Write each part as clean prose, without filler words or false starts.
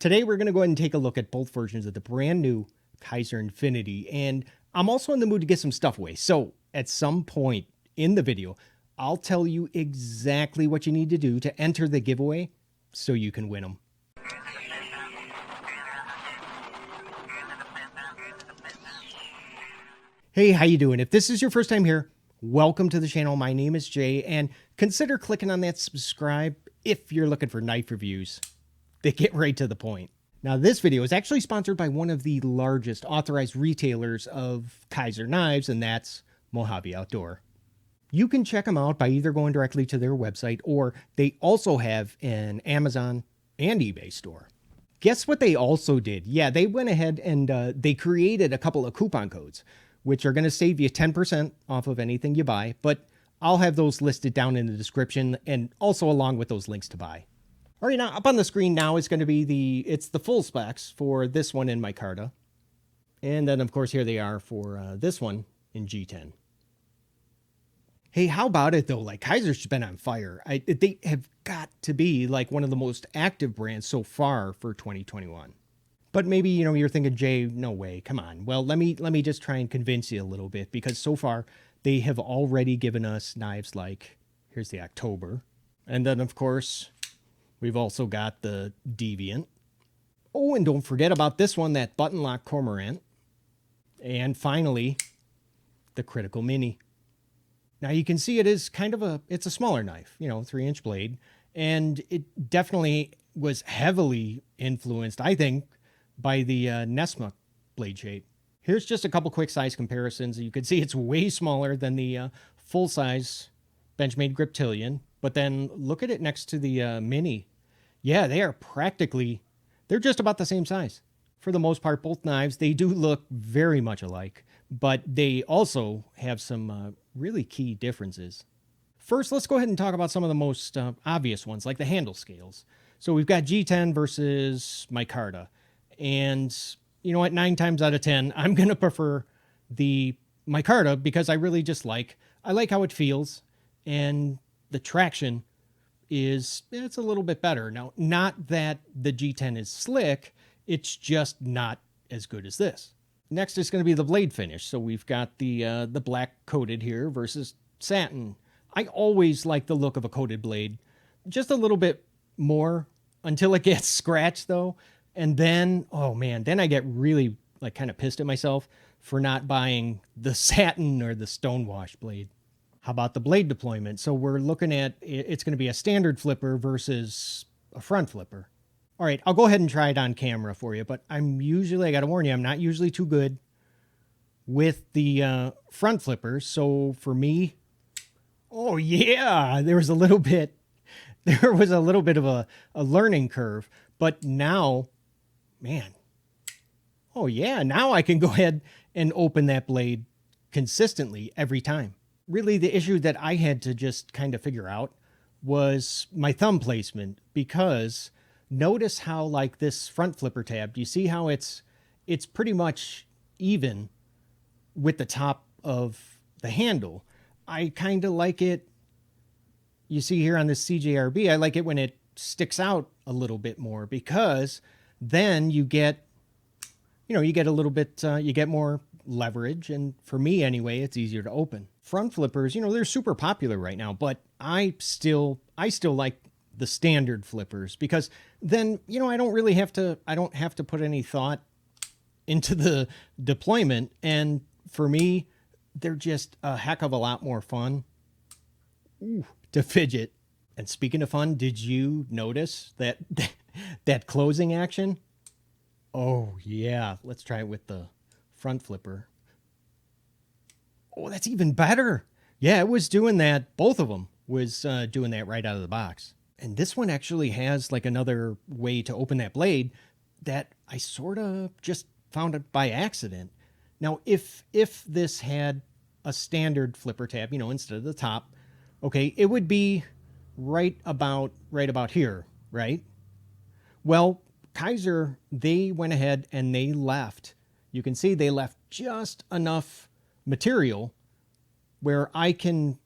Today we're going to go ahead and take a look at both versions of the brand new Kizer Infinity, and I'm also in the mood to get some stuff away. So at some point in the video, I'll tell you exactly what you need to do to enter the giveaway so you can win them. Hey, how you doing? If this is your first time here, welcome to the channel. My name is Jay, and consider clicking on that subscribe if you're looking for knife reviews. They get right to the point. Now, this video is actually sponsored by one of the largest authorized retailers of Kizer knives, and that's Mojave Outdoor. You can check them out by either going directly to their website, or they also have an Amazon and eBay store. Guess what they also did? Yeah, they went ahead and they created a couple of coupon codes, which are going to save you 10% off of anything you buy, but I'll have those listed down in the description and also along with those links to buy. All right, now up on the screen now is going to be it's the full specs for this one in micarta. And then of course here they are for this one in G10. Hey, how about it though? Like, Kizer's been on fire. They have got to be like one of the most active brands so far for 2021. But maybe, you're thinking, Jay, no way, come on. Well, let me just try and convince you a little bit, because so far they have already given us knives like, here's the October. And then of course, we've also got the Deviant. Oh, and don't forget about this one, that button lock Cormorant. And finally, the Critical Mini. Now you can see it is kind of it's a smaller knife, 3-inch blade. And it definitely was heavily influenced, I think, by the Nesma blade shape. Here's just a couple quick size comparisons. You can see it's way smaller than the full-size Benchmade Griptilian, but then look at it next to the Mini. Yeah, they're just about the same size. For the most part, both knives, they do look very much alike, but they also have some really key differences. First, let's go ahead and talk about some of the most obvious ones, like the handle scales. So we've got G10 versus micarta. And you know what, 9 times out of 10, I'm going to prefer the micarta because I really just I like how it feels, and the traction it's a little bit better. Now, not that the G10 is slick, it's just not as good as this. Next is going to be the blade finish. So we've got the black coated here versus satin. I always like the look of a coated blade, just a little bit more until it gets scratched though. And then, oh man, then I get really kind of pissed at myself for not buying the satin or the stonewash blade. How about the blade deployment? So we're looking at, it's going to be a standard flipper versus a front flipper. All right, I'll go ahead and try it on camera for you, but I got to warn you, I'm not usually too good with the front flippers. So for me, oh yeah, there was a little bit of a learning curve, but now, man, oh yeah, now I can go ahead and open that blade consistently every time. Really, the issue that I had to just kind of figure out was my thumb placement, because notice how this front flipper tab, do you see how it's pretty much even with the top of the handle? I kind of like it. You see here on this CJRB, I like it when it sticks out a little bit more, because then you get a little bit, you get more leverage. And for me anyway, it's easier to open. Front flippers, they're super popular right now, but I still like the standard flippers, because then, I don't have to put any thought into the deployment. And for me, they're just a heck of a lot more fun to fidget. And speaking of fun, did you notice that closing action? Oh yeah, let's try it with the front flipper. Oh, that's even better. Yeah, it was doing that. Both of them was doing that right out of the box. And this one actually has another way to open that blade that I sort of just found it by accident. Now, if this had a standard flipper tab, instead of the top, okay, it would be right about here, right? Well, Kizer, they went ahead and they left. You can see they left just enough material where I can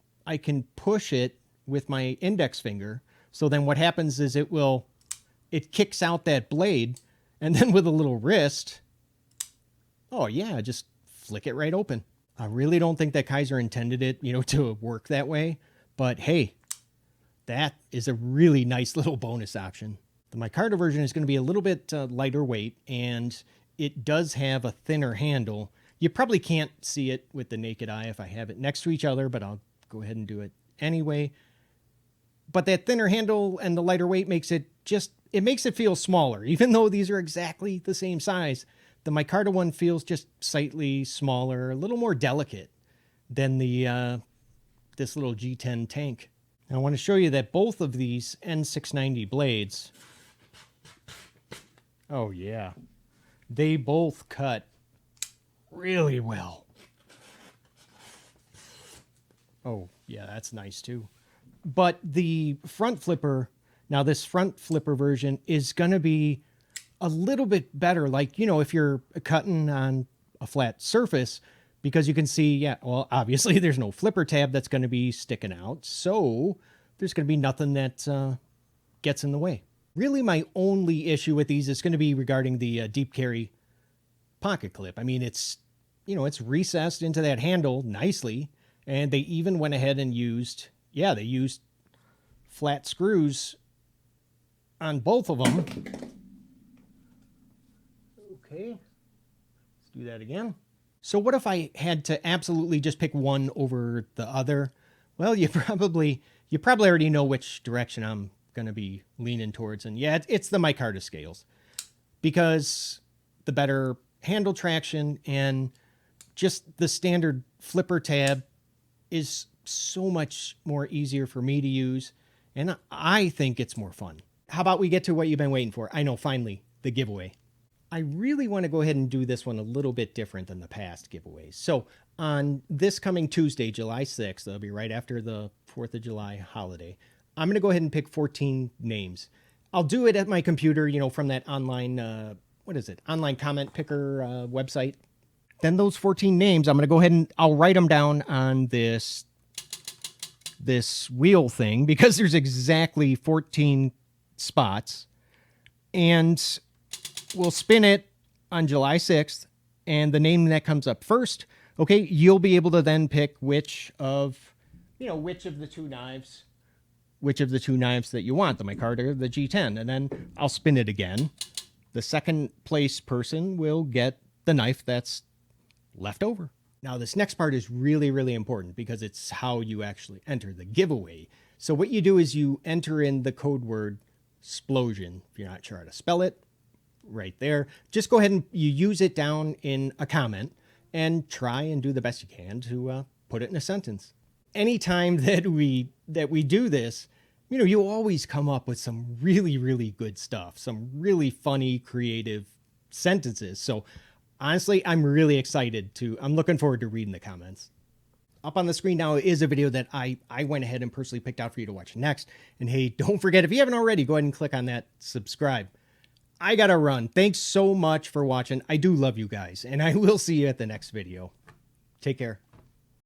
push it with my index finger. So then what happens is it kicks out that blade, And then with a little wrist, oh yeah, just flick it right open. I really don't think that Kizer intended it, to work that way. But hey, that is a really nice little bonus option. The micarta version is going to be a little bit lighter weight, and it does have a thinner handle. You probably can't see it with the naked eye if I have it next to each other, but I'll go ahead and do it anyway. But that thinner handle and the lighter weight makes it feel smaller. Even though these are exactly the same size, the micarta one feels just slightly smaller, a little more delicate than this little G10 tank. Now I want to show you that both of these N690 blades, oh yeah, they both cut really well. Oh yeah, that's nice too. But the front flipper, now this front flipper version is going to be a little bit better. Like, if you're cutting on a flat surface, because you can see, yeah, well, obviously there's no flipper tab that's going to be sticking out. So there's going to be nothing that gets in the way. Really, my only issue with these is going to be regarding the deep carry pocket clip. I mean, it's recessed into that handle nicely. And they even went ahead and used flat screws on both of them. Okay, let's do that again. So what if I had to absolutely just pick one over the other? Well, you probably already know which direction I'm going to be leaning towards. And yeah, it's the micarta scales, because the better handle traction and just the standard flipper tab is so much more easier for me to use, and I think it's more fun. How about we get to what you've been waiting for? I know, finally, the giveaway. I really want to go ahead and do this one a little bit different than the past giveaways. So on this coming Tuesday, July 6th, that'll be right after the 4th of July holiday, I'm going to go ahead and pick 14 names. I'll do it at my computer, from that online, online comment picker website. Then those 14 names, I'm going to go ahead and I'll write them down on this wheel thing, because there's exactly 14 spots, and we'll spin it on July 6th, and the name that comes up first, okay, you'll be able to then pick which of the two knives that you want, the micarta or the G10, and then I'll spin it again. The second place person will get the knife that's left over. Now, this next part is really, really important, because it's how you actually enter the giveaway. So what you do is you enter in the code word Splosion. If you're not sure how to spell it, right there. Just go ahead and you use it down in a comment and try and do the best you can to put it in a sentence. Anytime that we do this, you always come up with some really, really good stuff, some really funny, creative sentences. So honestly, I'm really excited I'm looking forward to reading the comments. Up on the screen now is a video that I went ahead and personally picked out for you to watch next. And hey, don't forget, if you haven't already, go ahead and click on that subscribe. I gotta run. Thanks so much for watching. I do love you guys, and I will see you at the next video. Take care.